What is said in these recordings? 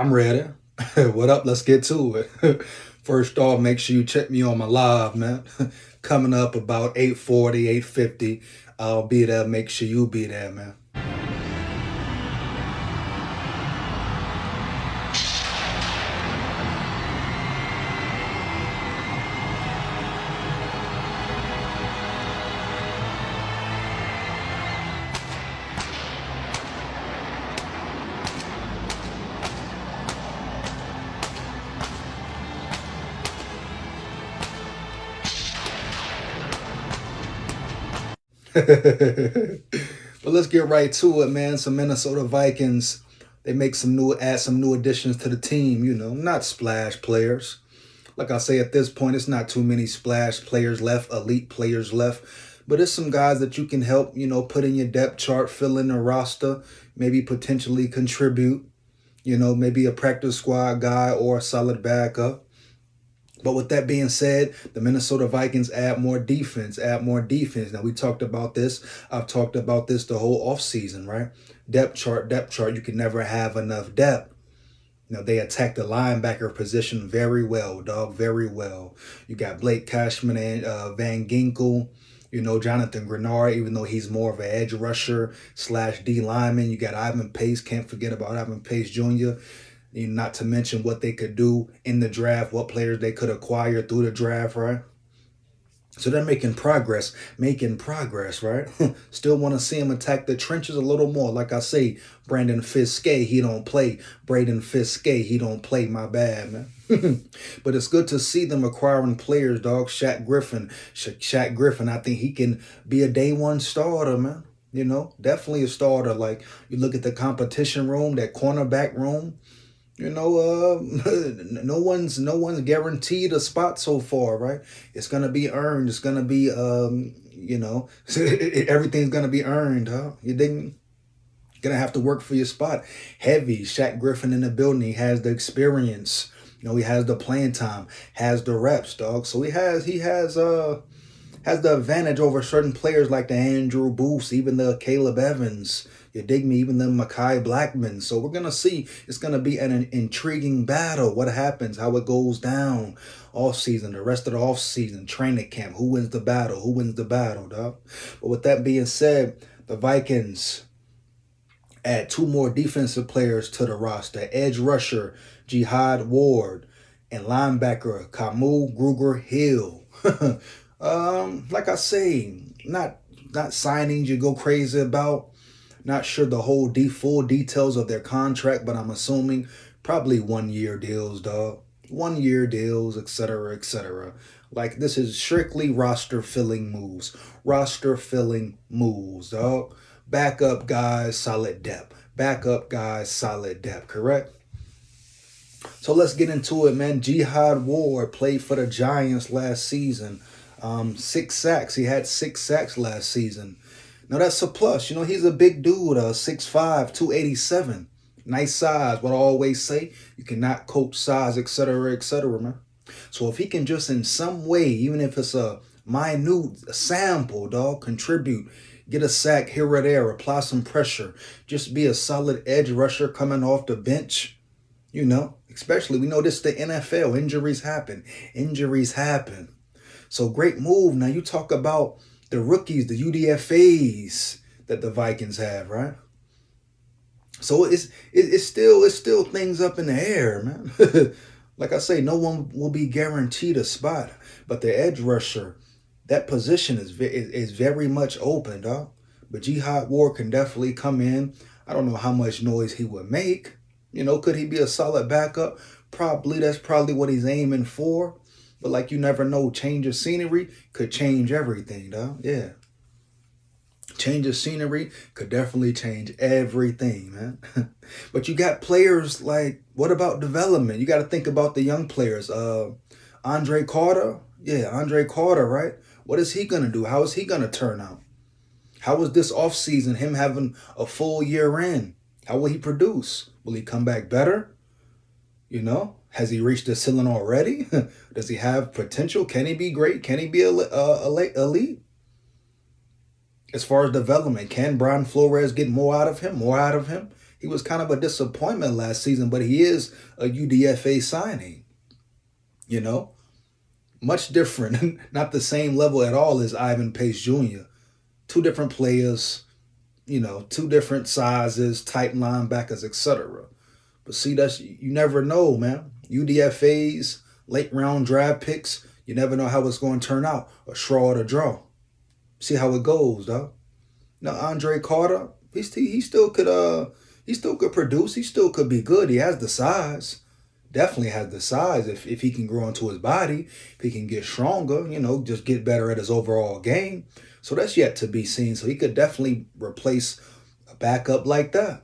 I'm ready. What up? Let's get to it. First off, make sure you check me on my live, man. Coming up about 8:40, 8:50. I'll be there. Make sure you be there, man. But let's get right to it, man. Some Minnesota Vikings. They add some new additions to the team. Not splash players. Like I say, at this point, it's not too many splash players left, elite players left. But it's some guys that you can help, put in your depth chart, fill in the roster, maybe potentially contribute. Maybe a practice squad guy or a solid backup. But with that being said, the Minnesota Vikings add more defense. Now, we talked about this. I've talked about this the whole offseason, right? Depth chart. You can never have enough depth. They attack the linebacker position very well, dog, very well. You got Blake Cashman and Van Ginkel, Jonathan Grenard, even though he's more of an edge rusher / D lineman. You got Ivan Pace. Can't forget about Ivan Pace Jr., not to mention what they could do in the draft, what players they could acquire through the draft, right? So they're making progress, right? Still want to see him attack the trenches a little more. Like I say, Brandon Fiske, he don't play. Braden Fiske, he don't play. My bad, man. But it's good to see them acquiring players, dog. Shaq Griffin, I think he can be a day one starter, man. Definitely a starter. Like, you look at the competition room, that cornerback room. No one's guaranteed a spot so far, right? It's gonna be earned. It's gonna be everything's gonna be earned, huh? You didn't gonna have to work for your spot. Heavy Shaq Griffin in the building. He has the experience. He has the playing time, has the reps, dog. So he has the advantage over certain players like the Andrew Booths, even the Caleb Evans. You dig me? Even the Mekhi Blackman. So we're going to see. It's going to be an intriguing battle. What happens? How it goes down off season, the rest of the off season, training camp. Who wins the battle? Dog? But with that being said, the Vikings add 2 more defensive players to the roster. Edge rusher, Jihad Ward, and linebacker, Kamu Gruiger Hill. Like I say, not signings you go crazy about. Not sure the full details of their contract, but I'm assuming probably 1-year deals, dog. 1-year deals, etc., etc. Like, this is strictly roster filling moves, dog. Backup guys, solid depth. Correct? So let's get into it, man. Jihad Ward played for the Giants last season. 6 sacks. He had 6 sacks last season. Now, that's a plus. He's a big dude, 6'5", 287. Nice size. What I always say, you cannot coach size, etc., man. So if he can just in some way, even if it's a minute sample, dog, contribute, get a sack here or there, apply some pressure, just be a solid edge rusher coming off the bench, especially, we know this is the NFL. Injuries happen. So great move. Now, you talk about the rookies, the UDFAs that the Vikings have, right? So it's still things up in the air, man. Like I say, no one will be guaranteed a spot, but the edge rusher, that position is very much open, dog. But Jihad Ward can definitely come in. I don't know how much noise he would make. Could he be a solid backup? Probably. That's probably what he's aiming for. But like, you never know, change of scenery could change everything, dog. Yeah. Change of scenery could definitely change everything, man. But you got players like, what about development? You got to think about the young players. Andre Carter. Yeah, Andre Carter, right? What is he going to do? How is he going to turn out? How was this offseason, him having a full year in? How will he produce? Will he come back better? Has he reached the ceiling already? Does he have potential? Can he be great? Can he be elite? As far as development, can Brian Flores get more out of him? He was kind of a disappointment last season, but he is a UDFA signing, you know? Much different, not the same level at all as Ivan Pace Jr. Two different players, two different sizes, tight linebackers, etc. But see, you never know, man. UDFA's late round draft picks, you never know how it's going to turn out. A straw or a draw. See how it goes, though. Now Andre Carter, he still could produce. He still could be good. He has the size. Definitely has the size if he can grow into his body, if he can get stronger, just get better at his overall game. So that's yet to be seen. So he could definitely replace a backup like that.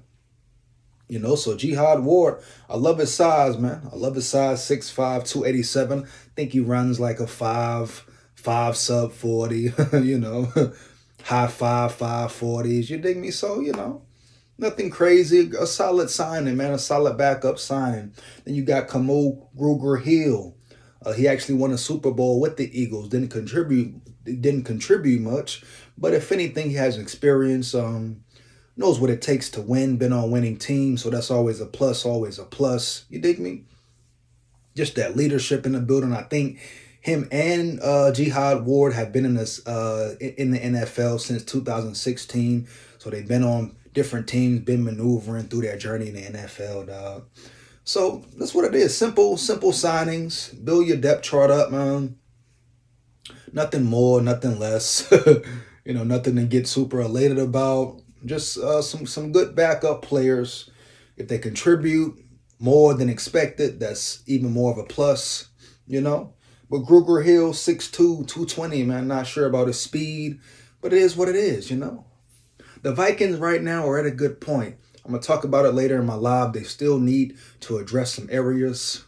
So Jihad Ward, I love his size, man. I love his size, 6'5", 287. I think he runs like a 5'5", sub 40, high 5'40s. You dig me? So, nothing crazy. A solid signing, man. A solid backup signing. Then you got Kamu Gruiger Hill. He actually won a Super Bowl with the Eagles. Didn't contribute much, but if anything, he has experience. Knows what it takes to win. Been on winning teams, so that's always a plus. Always a plus. You dig me? Just that leadership in the building. I think him and Jihad Ward have been in the NFL since 2016. So they've been on different teams, been maneuvering through their journey in the NFL, dog. So that's what it is. Simple signings. Build your depth chart up, man. Nothing more, nothing less. Nothing to get super elated about. Just some good backup players. If they contribute more than expected, that's even more of a plus, But Gruiger Hill, 6'2", 220, man. Not sure about his speed, but it is what it is, The Vikings right now are at a good point. I'm going to talk about it later in my live. They still need to address some areas.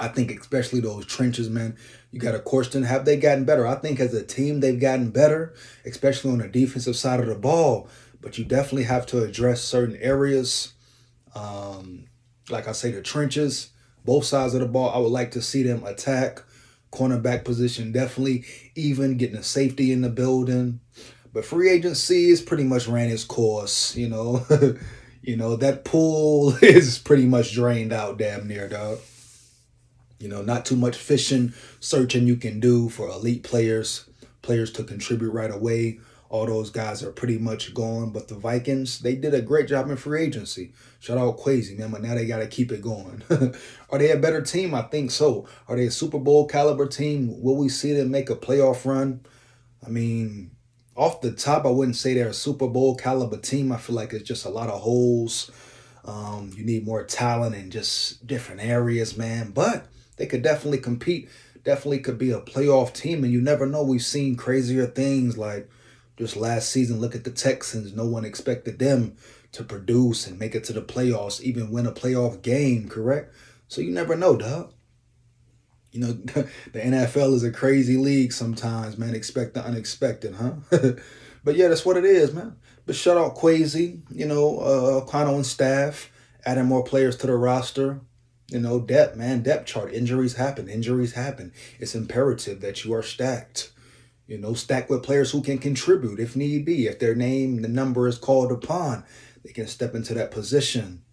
I think especially those trenches, man. You got to question, have they gotten better? I think as a team, they've gotten better, especially on the defensive side of the ball. But you definitely have to address certain areas. Like I say, the trenches, both sides of the ball. I would like to see them attack. Cornerback position, definitely even getting a safety in the building. But free agency is pretty much ran its course, That pool is pretty much drained out damn near, dog. Not too much fishing, searching you can do for elite players to contribute right away. All those guys are pretty much gone. But the Vikings, they did a great job in free agency. Shout out Quasi, man, but now they got to keep it going. Are they a better team? I think so. Are they a Super Bowl caliber team? Will we see them make a playoff run? I mean, off the top, I wouldn't say they're a Super Bowl caliber team. I feel like it's just a lot of holes. You need more talent in just different areas, man. But they could definitely compete. Definitely could be a playoff team. And you never know. We've seen crazier things like just last season. Look at the Texans. No one expected them to produce and make it to the playoffs, even win a playoff game, correct? So you never know, dog. The NFL is a crazy league sometimes, man. Expect the unexpected, huh? But yeah, that's what it is, man. But shout out Quasi, Kano and staff, adding more players to the roster. Depth, man, depth chart. Injuries happen. It's imperative that you are stacked. Stacked with players who can contribute if need be. If their name, the number is called upon, they can step into that position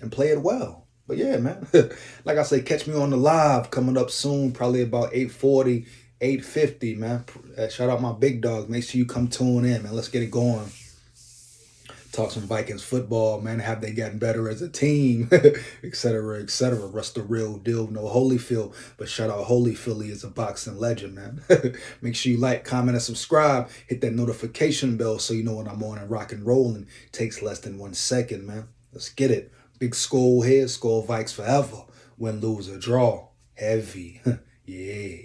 and play it well. But yeah, man, like I say, catch me on the live coming up soon, probably about 8:40, 8:50, man. Shout out my big dogs. Make sure you come tune in, man. Let's get it going. Talk some Vikings football, man. Have they gotten better as a team, etc., etc. Russ the real deal, no Holyfield. But shout out Holyfield, he is a boxing legend, man. Make sure you like, comment, and subscribe. Hit that notification bell so you know when I'm on and rock and rolling. Takes less than 1 second, man. Let's get it. Big SKOL here, SKOL Vikes forever. Win, lose, or draw. Heavy. Yeah.